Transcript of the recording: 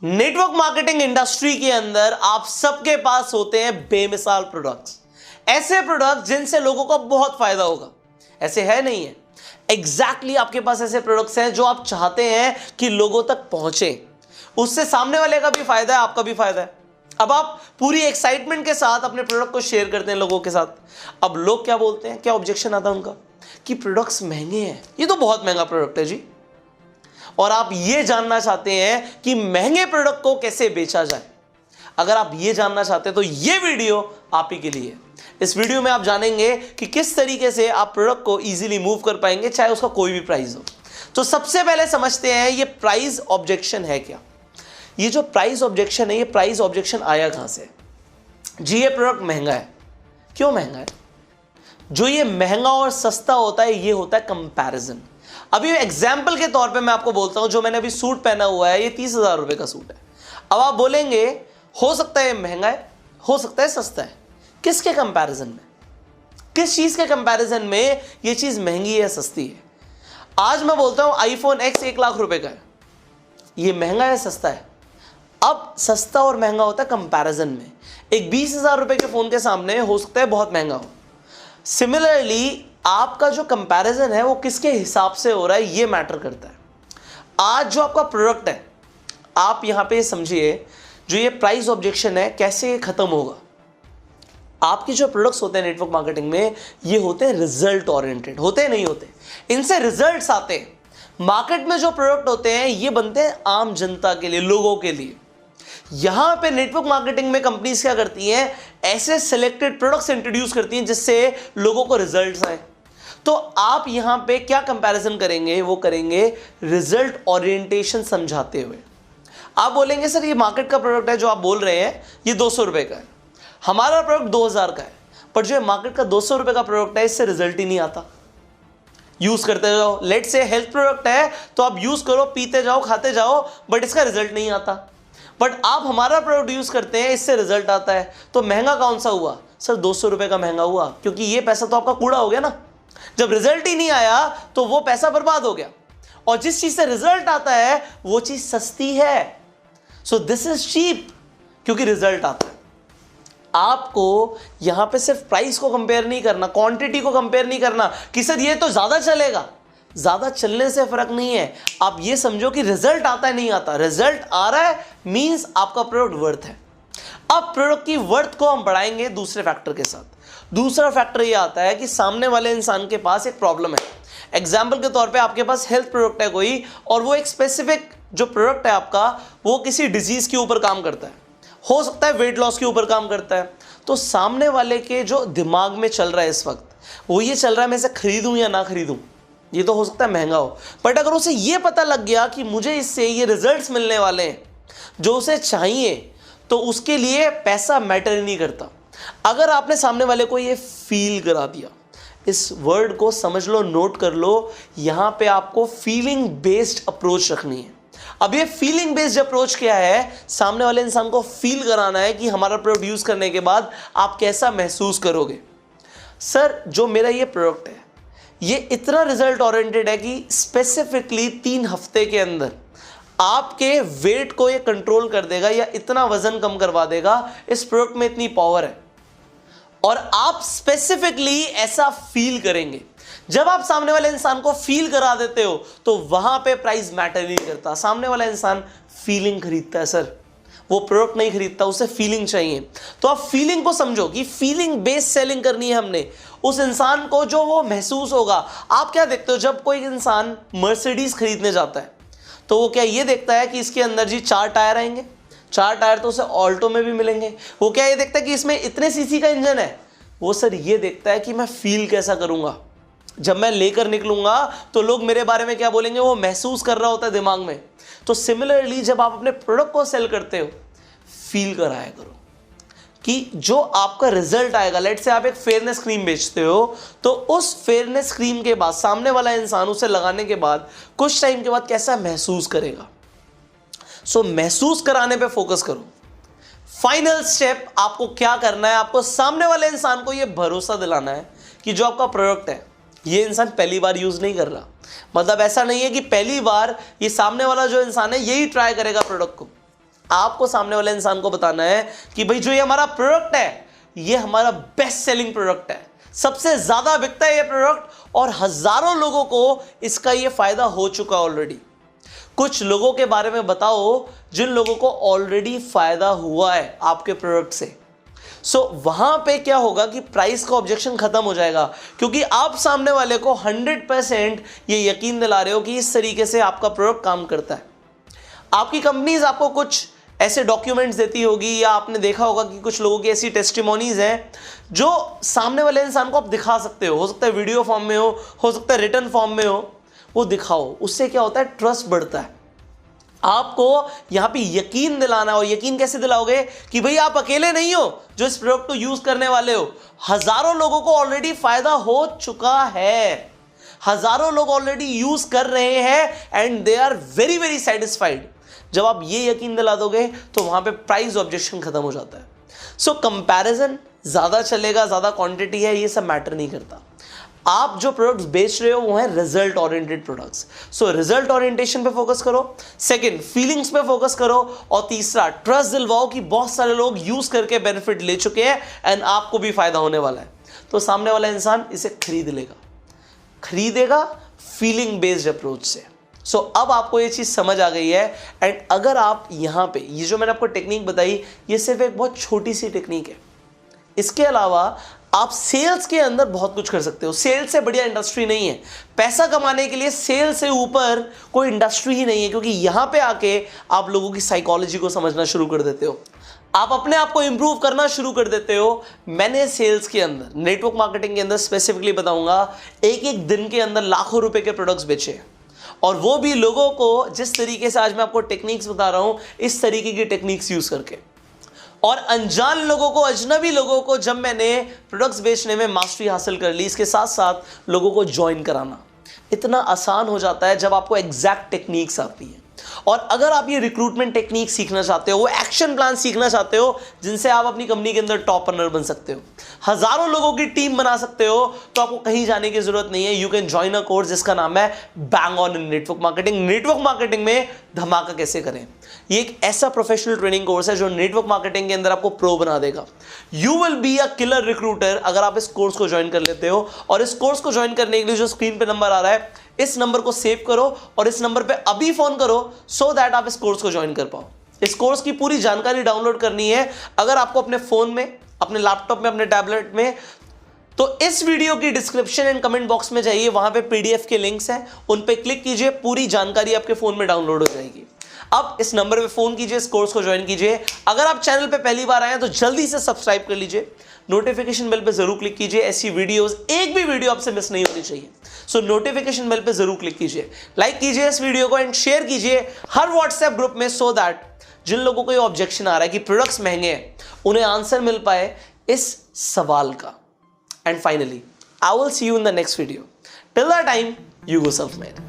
Network marketing industry के अंदर आप सबके पास होते हैं बेमिसाल प्रोडक्ट्स, ऐसे प्रोडक्ट्स जिनसे लोगों को बहुत फायदा होगा। ऐसे है नहीं है, एग्जैक्टली आपके पास ऐसे प्रोडक्ट्स हैं जो आप चाहते हैं कि लोगों तक पहुंचे, उससे सामने वाले का भी फायदा है, आपका भी फायदा है। अब आप पूरी एक्साइटमेंट के साथ अपने प्रोडक्ट को शेयर करते हैं लोगों के साथ। अब लोग क्या बोलते हैं, क्या ऑब्जेक्शन आता है उनका कि प्रोडक्ट्स महंगे हैं, ये तो बहुत महंगा प्रोडक्ट है जी। और आप ये जानना चाहते हैं कि महंगे प्रोडक्ट को कैसे बेचा जाए। अगर आप ये जानना चाहते हैं तो ये वीडियो आप ही के लिए। इस वीडियो में आप जानेंगे कि किस तरीके से आप प्रोडक्ट को इजीली मूव कर पाएंगे, चाहे उसका कोई भी प्राइस हो। तो सबसे पहले समझते हैं ये प्राइस ऑब्जेक्शन है क्या। ये जो प्राइस ऑब्जेक्शन है, ये प्राइस ऑब्जेक्शन आया कहां से जी। ये प्रोडक्ट महंगा है, क्यों महंगा है? जो ये महंगा और सस्ता होता है, ये होता है कंपैरिजन। अभी एग्जाम्पल के तौर पे मैं आपको बोलता हूं, जो मैंने अभी सूट पहना हुआ है, ये 30,000 रुपए का सूट है। अब आप बोलेंगे हो सकता है महंगा है, हो सकता है सस्ता है। किसके कंपैरिजन में, किस चीज के कंपैरिजन में ये चीज महंगी है सस्ती है? आज मैं बोलता हूं आईफोन X 1 लाख रुपए का है, ये महंगा है सस्ता है? अब सस्ता और महंगा होता है कंपैरिजन में। एक 20,000 रुपए के फोन के सामने हो सकता है बहुत महंगा हो। सिमिलरली आपका जो कंपैरिजन है वो किसके हिसाब से हो रहा है, ये मैटर करता है। आज जो आपका प्रोडक्ट है, आप यहां पे समझिए, जो ये प्राइस ऑब्जेक्शन है कैसे खत्म होगा। आपके जो प्रोडक्ट्स होते हैं नेटवर्क मार्केटिंग में, ये होते हैं रिजल्ट ओरिएंटेड, होते नहीं होते, इनसे रिजल्ट्स आते हैं। मार्केट में जो प्रोडक्ट होते हैं ये बनते हैं आम जनता के लिए, लोगों के लिए। यहां पे नेटवर्क मार्केटिंग में कंपनीज क्या करती हैं, ऐसे सिलेक्टेड प्रोडक्ट्स इंट्रोड्यूस करती हैं जिससे लोगों को रिजल्ट्स आए। तो आप यहां पे क्या कंपैरिजन करेंगे, वो करेंगे रिजल्ट ओरिएंटेशन समझाते हुए। आप बोलेंगे सर ये मार्केट का प्रोडक्ट है जो आप बोल रहे हैं, ये 200 रुपए का है, हमारा प्रोडक्ट 2000 का है, पर जो मार्केट का 200 रुपए का प्रोडक्ट है इससे रिजल्ट ही नहीं आता। यूज करते जाओ, लेट से हेल्थ प्रोडक्ट है तो आप यूज करो, पीते जाओ, खाते जाओ, बट इसका रिजल्ट नहीं आता। बट आप हमारा प्रोडक्ट यूज करते हैं, इससे रिजल्ट आता है। तो महंगा कौन सा हुआ सर? 200 रुपए का महंगा हुआ, क्योंकि ये पैसा तो आपका कूड़ा हो गया ना। जब रिजल्ट ही नहीं आया तो वो पैसा बर्बाद हो गया। और जिस चीज से रिजल्ट आता है वो चीज सस्ती है। सो दिस इज चीप, क्योंकि रिजल्ट आता है। आपको यहां पे सिर्फ प्राइस को कंपेयर नहीं करना, क्वांटिटी को कंपेयर नहीं करना कि सर ये तो ज्यादा चलेगा। ज्यादा चलने से फर्क नहीं है, आप ये समझो कि रिजल्ट आता है नहीं आता। रिजल्ट आ रहा है मींस आपका प्रोडक्ट वर्थ है। अब प्रोडक्ट की वर्थ को हम बढ़ाएंगे दूसरे फैक्टर के साथ। दूसरा फैक्टर ये आता है कि सामने वाले इंसान के पास एक प्रॉब्लम है। एग्जाम्पल के तौर पे आपके पास हेल्थ प्रोडक्ट है कोई, और वो एक स्पेसिफिक जो प्रोडक्ट है आपका, वो किसी डिजीज के ऊपर काम करता है, हो सकता है वेट लॉस के ऊपर काम करता है। तो सामने वाले के जो दिमाग में चल रहा है इस वक्त, वो ये चल रहा है मैं इसे खरीदूं या ना खरीदूं। ये तो हो सकता है महंगा हो, बट अगर उसे ये पता लग गया कि मुझे इससे ये रिजल्ट्स मिलने वाले हैं जो उसे चाहिए, तो उसके लिए पैसा मैटर ही नहीं करता। अगर आपने सामने वाले को ये फील करा दिया, इस वर्ड को समझ लो, नोट कर लो, यहां पे आपको फीलिंग बेस्ड अप्रोच रखनी है। अब ये फीलिंग बेस्ड अप्रोच क्या है? सामने वाले इंसान को फील कराना है कि हमारा प्रोडक्ट यूज करने के बाद आप कैसा महसूस करोगे। सर जो मेरा ये प्रोडक्ट है, ये इतना रिजल्ट ओरिएंटेड है कि स्पेसिफिकली 3 हफ्ते के अंदर आपके वेट को ये कंट्रोल कर देगा या इतना वजन कम करवा देगा। इस प्रोडक्ट में इतनी पावर है, और आप स्पेसिफिकली ऐसा फील करेंगे। जब आप सामने वाले इंसान को फील करा देते हो तो वहां पे प्राइस मैटर नहीं करता। सामने वाला इंसान फीलिंग खरीदता है सर, वो प्रोडक्ट नहीं खरीदता, उसे फीलिंग चाहिए। तो आप फीलिंग को समझो कि फीलिंग बेस्ड सेलिंग करनी है हमने। उस इंसान को जो वो महसूस होगा। आप क्या देखते हो, जब कोई इंसान मर्सिडीज खरीदने जाता है तो वो क्या ये देखता है कि इसके अंदर जी 4 टायर आएंगे? 4 टायर तो उसे ऑल्टो में भी मिलेंगे। वो क्या ये देखता है कि इसमें इतने सीसी का इंजन है? वो सर ये देखता है कि मैं फील कैसा करूंगा, जब मैं लेकर निकलूंगा तो लोग मेरे बारे में क्या बोलेंगे, वो महसूस कर रहा होता है दिमाग में। तो सिमिलरली जब आप अपने प्रोडक्ट को सेल करते हो, फील कराया करो कि जो आपका रिजल्ट आएगा। लेट से आप एक फेयरनेस क्रीम बेचते हो, तो उस फेयरनेस क्रीम के बाद सामने वाला इंसान उसे लगाने के बाद कुछ टाइम के बाद कैसा महसूस करेगा। सो महसूस कराने पे फोकस करो। फाइनल स्टेप आपको क्या करना है, आपको सामने वाले इंसान को यह भरोसा दिलाना है कि जो आपका प्रोडक्ट है ये इंसान पहली बार यूज नहीं कर रहा। मतलब ऐसा नहीं है कि पहली बार ये सामने वाला जो इंसान है यही ट्राई करेगा प्रोडक्ट को। आपको सामने वाले इंसान को बताना है कि भाई जो ये हमारा प्रोडक्ट है ये हमारा बेस्ट सेलिंग प्रोडक्ट है, सबसे ज्यादा बिकता है ये प्रोडक्ट और हजारों लोगों को इसका ये फायदा हो चुका ऑलरेडी। कुछ लोगों के बारे में बताओ जिन लोगों को ऑलरेडी फायदा हुआ है आपके प्रोडक्ट से। वहां पे क्या होगा कि प्राइस का ऑब्जेक्शन खत्म हो जाएगा, क्योंकि आप सामने वाले को 100% ये यकीन दिला रहे हो कि इस तरीके से आपका प्रोडक्ट काम करता है। आपकी कंपनीज आपको कुछ ऐसे डॉक्यूमेंट्स देती होगी या आपने देखा होगा कि कुछ लोगों की ऐसी टेस्टिमोनीज हैं जो सामने वाले इंसान को आप दिखा सकते हो सकता है वीडियो फॉर्म में हो सकता है रिटर्न फॉर्म में हो, वो दिखाओ। उससे क्या होता है, ट्रस्ट बढ़ता है। आपको यहां पे यकीन दिलाना, और यकीन कैसे दिलाओगे कि भाई आप अकेले नहीं हो जो इस प्रोडक्ट को यूज करने वाले हो, हजारों लोगों को ऑलरेडी फायदा हो चुका है, हजारों लोग ऑलरेडी यूज कर रहे हैं and they are very very satisfied. जब आप ये यकीन दिला दोगे तो वहां पे प्राइस ऑब्जेक्शन खत्म हो जाता है। कंपैरिजन ज्यादा चलेगा, ज्यादा क्वांटिटी है, ये सब मैटर नहीं करता। आप जो प्रोडक्ट्स बेच रहे हो वो है result oriented products. Result orientation पे फोकस करो, सेकंड फीलिंग्स पे फोकस करो, और तीसरा ट्रस्ट दिलवाओ कि बहुत सारे लोग यूज करके बेनिफिट ले चुके हैं एंड आपको भी फायदा होने वाला है। तो सामने वाला इंसान इसे खरीदेगा फीलिंग बेस्ड अप्रोच से। अब आपको ये चीज समझ आ गई है। एंड अगर आप यहां पे ये जो मैंने आपको टेक्निक बताई ये सिर्फ एक बहुत छोटी सी टेक्निक है, इसके अलावा आप सेल्स के अंदर बहुत कुछ कर सकते हो। सेल्स से बढ़िया इंडस्ट्री नहीं है। पैसा कमाने के लिए सेल्स से ऊपर कोई इंडस्ट्री ही नहीं है, क्योंकि यहां पे आके आप लोगों की साइकोलॉजी को समझना शुरू कर देते हो, आप अपने आप को इंप्रूव करना शुरू कर देते हो। मैंने सेल्स के अंदर, नेटवर्क मार्केटिंग के अंदर स्पेसिफिकली बताऊंगा, एक दिन के अंदर लाखों रुपए के प्रोडक्ट्स बेचे, और वो भी लोगों को जिस तरीके से आज मैं आपको टेक्निक्स बता रहा हूं, इस तरीके की टेक्निक्स यूज करके। और अनजान लोगों को, अजनबी लोगों को जब मैंने प्रोडक्ट्स बेचने में मास्टरी हासिल कर ली, इसके साथ साथ लोगों को ज्वाइन कराना इतना आसान हो जाता है जब आपको एग्जैक्ट टेक्निक्स आती है। और अगर आप ये रिक्रूटमेंट टेक्निक सीखना चाहते हो, वो एक्शन प्लान सीखना चाहते हो जिनसे आप अपनी कंपनी के अंदर टॉप रनर बन सकते हो, हजारों लोगों की टीम बना सकते हो, तो आपको कहीं जाने की जरूरत नहीं है। You can join a course जिसका नाम है bang on in network marketing. Network marketing में धमाका कैसे करें, ये एक ऐसा प्रोफेशनल ट्रेनिंग कोर्स है जो नेटवर्क मार्केटिंग के अंदर आपको प्रो बना देगा। You will be a killer recruiter अगर आप इस कोर्स को ज्वाइन कर लेते हो। और इस कोर्स को ज्वाइन करने के लिए जो स्क्रीन पे नंबर आ रहा है, इस नंबर को सेव करो और इस नंबर पे अभी फोन करो, सो दैट आप इस कोर्स को ज्वाइन कर पाओ। इस कोर्स की पूरी जानकारी डाउनलोड करनी है अगर आपको अपने फोन में, अपने लैपटॉप में, अपने टैबलेट में, तो इस वीडियो की डिस्क्रिप्शन एंड कमेंट बॉक्स में जाइए, वहां पे पीडीएफ के लिंक्स हैं, उन पे क्लिक कीजिए, पूरी जानकारी आपके फोन में डाउनलोड हो जाएगी। अब इस नंबर पे फोन कीजिए, इस कोर्स को ज्वाइन कीजिए। अगर आप चैनल पे पहली बार आए हैं तो जल्दी से सब्सक्राइब कर लीजिए, नोटिफिकेशन बेल पे जरूर क्लिक कीजिए, ऐसी वीडियोस एक भी वीडियो आपसे मिस नहीं होनी चाहिए। नोटिफिकेशन बेल पे जरूर क्लिक कीजिए, लाइक कीजिए इस वीडियो को एंड शेयर कीजिए हर व्हाट्सएप ग्रुप में, सो दैट जिन लोगों को ये ऑब्जेक्शन आ रहा है कि प्रोडक्ट्स महंगे हैं, उन्हें आंसर मिल पाए इस सवाल का। And finally I will see you in the next video. Till that time, you go self-made.